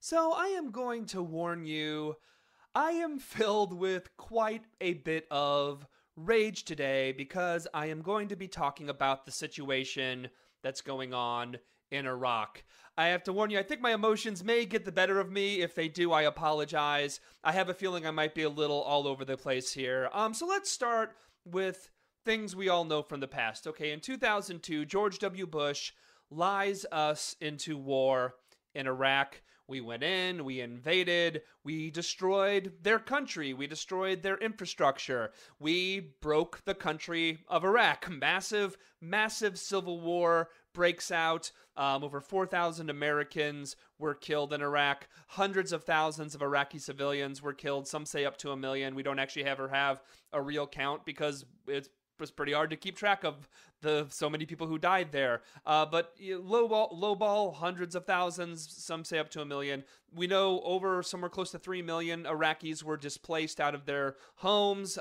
So I am going to warn you, I am filled with quite a bit of rage today because I am going to be talking about the situation that's going on in Iraq. I have to warn you, I think my emotions may get the better of me. If they do, I apologize. I have a feeling I might be a little all over the place here. So let's start with things we all know from the past. Okay, in 2002, George W. Bush lies us into war in Iraq. We went in, we invaded, we destroyed their country, we destroyed their infrastructure, we broke the country of Iraq. Massive civil war breaks out. Over 4,000 Americans were killed in Iraq. Hundreds of thousands of Iraqi civilians were killed. Some say up to 1 million. We don't actually ever have a real count because it was pretty hard to keep track of so many people who died there. But lowball, hundreds of thousands, some say up to 1 million. We know over somewhere close to 3 million Iraqis were displaced out of their homes,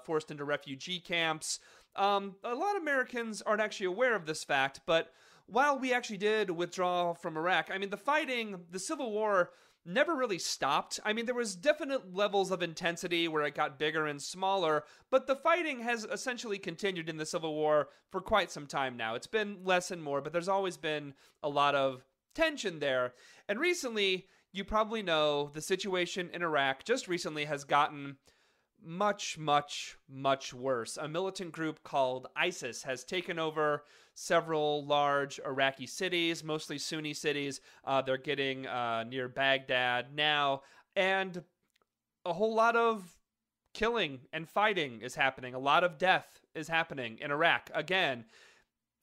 forced into refugee camps. A lot of Americans aren't actually aware of this fact, but while we actually did withdraw from Iraq, I mean, the Civil War never really stopped. I mean, there was definite levels of intensity where it got bigger and smaller, but the fighting has essentially continued in the Civil War for quite some time now. It's been less and more, but there's always been a lot of tension there. And recently, you probably know the situation in Iraq just recently has gotten much worse. A militant group called ISIS has taken over several large Iraqi cities, mostly Sunni cities. They're getting near Baghdad now, and a whole lot of killing and fighting is happening. A lot of death is happening in Iraq. Again,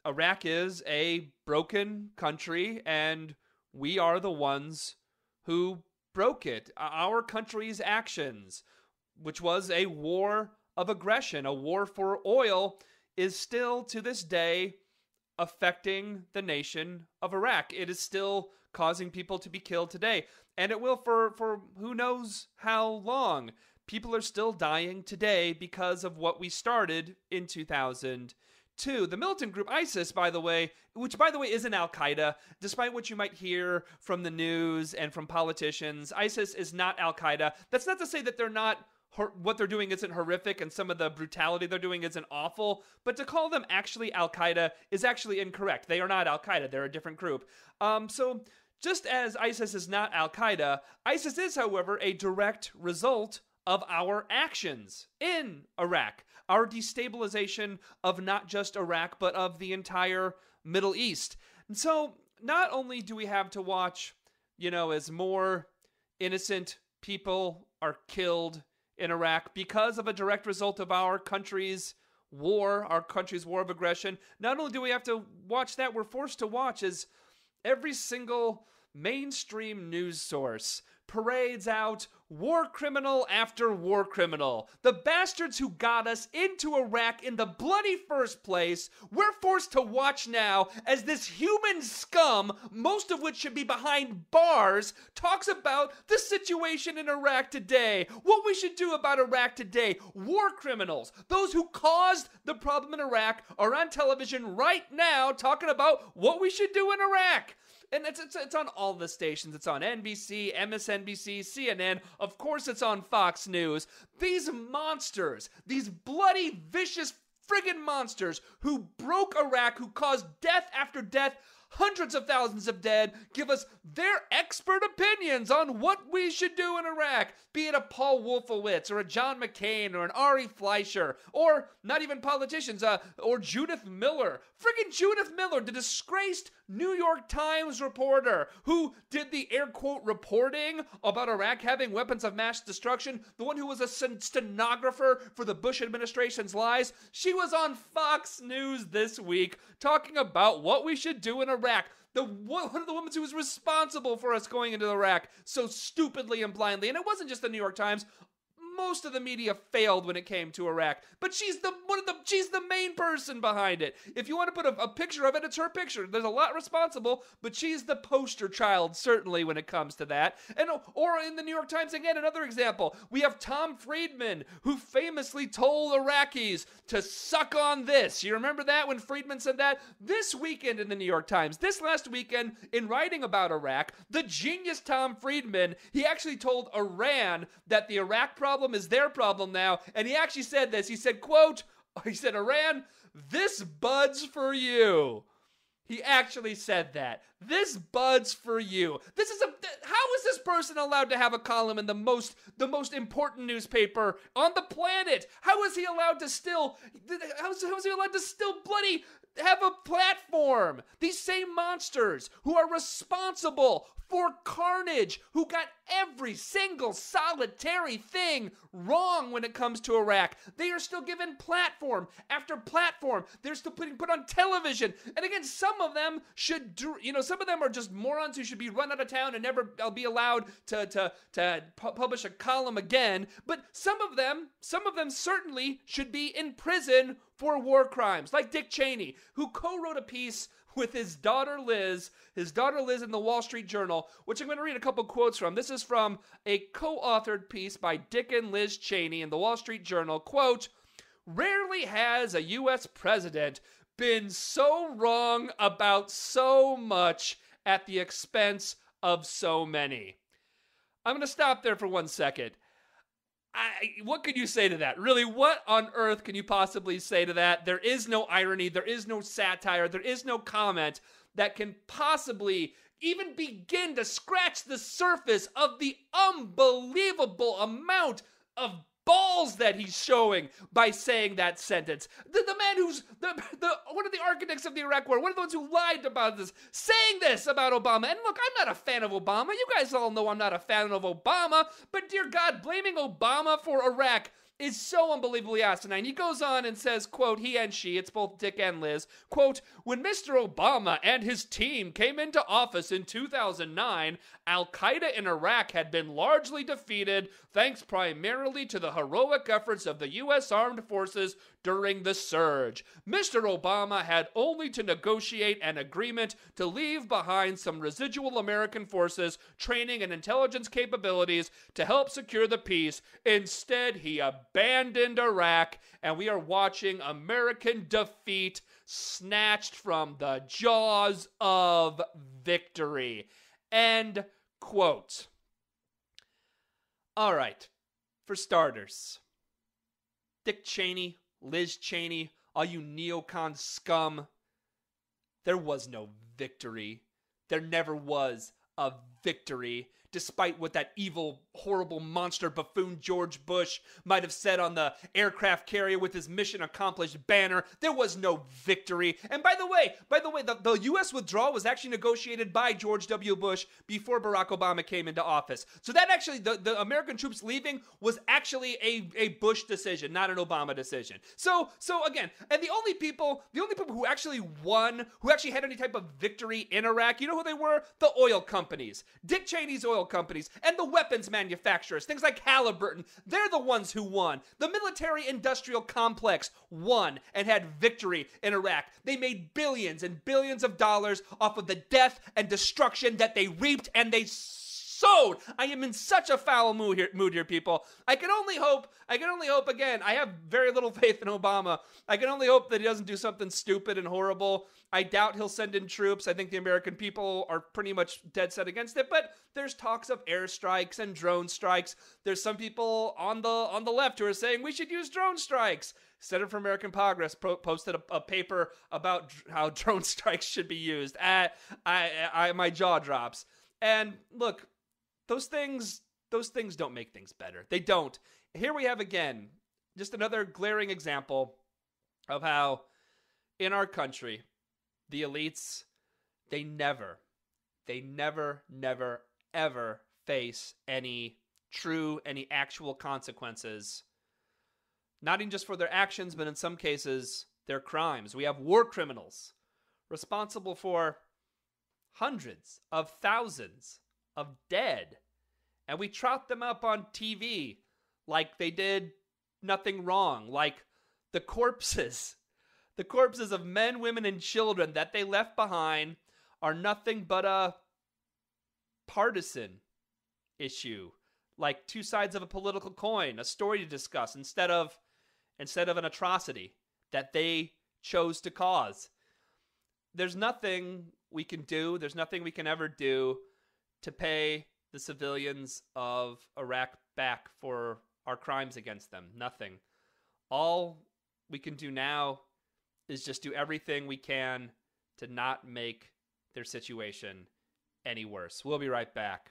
Iraq is a broken country, and we are the ones who broke it. Our country's actions, which was a war of aggression, a war for oil, is still to this day affecting the nation of Iraq. It is still causing people to be killed today. And it will for who knows how long. People are still dying today because of what we started in 2002. The militant group ISIS, by the way, which by the way isn't Al-Qaeda, despite what you might hear from the news and from politicians, ISIS is not Al-Qaeda. That's not to say that they're not what they're doing isn't horrific and some of the brutality they're doing isn't awful, but to call them actually Al-Qaeda is actually incorrect. They are not Al-Qaeda. They're a different group. So just as ISIS is not Al-Qaeda, ISIS is, however, a direct result of our actions in Iraq, our destabilization of not just Iraq, but of the entire Middle East. And so not only do we have to watch, as more innocent people are killed in Iraq because of a direct result of our country's war of aggression. Not only do we have to watch that, we're forced to watch as every single mainstream news source parades out war criminal after war criminal. The bastards who got us into Iraq in the bloody first place, we're forced to watch now as this human scum, most of which should be behind bars, talks about the situation in Iraq today, what we should do about Iraq today. War criminals, those who caused the problem in Iraq, are on television right now talking about what we should do in Iraq. And it's on all the stations. It's on NBC, MSNBC, CNN. Of course, it's on Fox News. These monsters, these bloody, vicious friggin' monsters who broke Iraq, who caused death after death, hundreds of thousands of dead, give us their expert opinions on what we should do in Iraq, be it a Paul Wolfowitz or a John McCain or an Ari Fleischer, or not even politicians, or Judith Miller. Friggin' Judith Miller, the disgraced New York Times reporter who did the air quote reporting about Iraq having weapons of mass destruction, the one who was a stenographer for the Bush administration's lies. She was on Fox News this week talking about what we should do in Iraq. One of the women who was responsible for us going into Iraq so stupidly and blindly. And it wasn't just the New York Times. most of the media failed when it came to Iraq, but she's the main person behind it. If you want to put a picture of it, it's her picture. There's a lot responsible, but she's the poster child, certainly, when it comes to that. Or in the New York Times, again, another example, we have Tom Friedman, who famously told Iraqis to suck on this. You remember that when Friedman said that? This weekend in the New York Times, this last weekend, in writing about Iraq, the genius Tom Friedman, he actually told Iran that the Iraq problem is their problem now, and he actually said this. He said, quote, Iran, this bud's for you. He actually said that. This bud's for you. How is this person allowed to have a column in the most important newspaper on the planet? How is he allowed to still bloody have a platform? These same monsters who are responsible for carnage, who got every single solitary thing wrong when it comes to Iraq, they are still given platform after platform. They're still put on television. And again, some of them some of them are just morons who should be run out of town and never be allowed to publish a column again. But some of them certainly should be in prison for war crimes, like Dick Cheney, who co-wrote a piece with his daughter Liz in the Wall Street Journal, which I'm going to read a couple quotes from. This is from a co-authored piece by Dick and Liz Cheney in the Wall Street Journal. Quote, "Rarely has a U.S. president been so wrong about so much at the expense of so many." I'm going to stop there for 1 second. What could you say to that? Really, what on earth can you possibly say to that? There is no irony, there is no satire, there is no comment that can possibly even begin to scratch the surface of the unbelievable amount of balls that he's showing by saying that sentence. The man who's one of the architects of the Iraq War, one of the ones who lied about this, saying this about Obama. And look, I'm not a fan of Obama. You guys all know I'm not a fan of Obama. But dear God, blaming Obama for Iraq is so unbelievably asinine. He goes on and says, quote, he and she, it's both Dick and Liz, quote, "When Mr. Obama and his team came into office in 2009, Al-Qaeda in Iraq had been largely defeated thanks primarily to the heroic efforts of the U.S. Armed Forces during the surge. Mr. Obama had only to negotiate an agreement to leave behind some residual American forces, training, and intelligence capabilities to help secure the peace. Instead, he abandoned Iraq, and we are watching American defeat snatched from the jaws of victory." End quote. All right, for starters, Dick Cheney, Liz Cheney, all you neocon scum, there was no victory. There never was a victory, despite what that evil, horrible monster buffoon George Bush might have said on the aircraft carrier with his mission accomplished banner. There was no victory. And by the way, the U.S. withdrawal was actually negotiated by George W. Bush before Barack Obama came into office. So that actually, the American troops leaving was actually a Bush decision, not an Obama decision. So again, and the only people who actually won, who actually had any type of victory in Iraq, you know who they were? The oil companies. Dick Cheney's oil companies and the weapons manufacturers, things like Halliburton, they're the ones who won. The military-industrial complex won and had victory in Iraq. They made billions and billions of dollars off of the death and destruction that they reaped and they sowed. I am in such a foul mood here, people. I can only hope, again, I have very little faith in Obama. I can only hope that he doesn't do something stupid and horrible. I doubt he'll send in troops. I think the American people are pretty much dead set against it, but there's talks of airstrikes and drone strikes. There's some people on the left who are saying we should use drone strikes. Center for American Progress posted a paper about how drone strikes should be used. My jaw drops. And look, those things don't make things better. They don't. Here we have again just another glaring example of how in our country the elites, they never, ever face any actual consequences. Not even just for their actions, but in some cases, their crimes. We have war criminals responsible for hundreds of thousands of dead. And we trot them up on TV like they did nothing wrong, like the corpses of men, women, and children that they left behind are nothing but a partisan issue, like two sides of a political coin, a story to discuss instead of an atrocity that they chose to cause. There's nothing we can do, there's nothing we can ever do to pay the civilians of Iraq back for our crimes against them. Nothing. All we can do now is just do everything we can to not make their situation any worse. We'll be right back.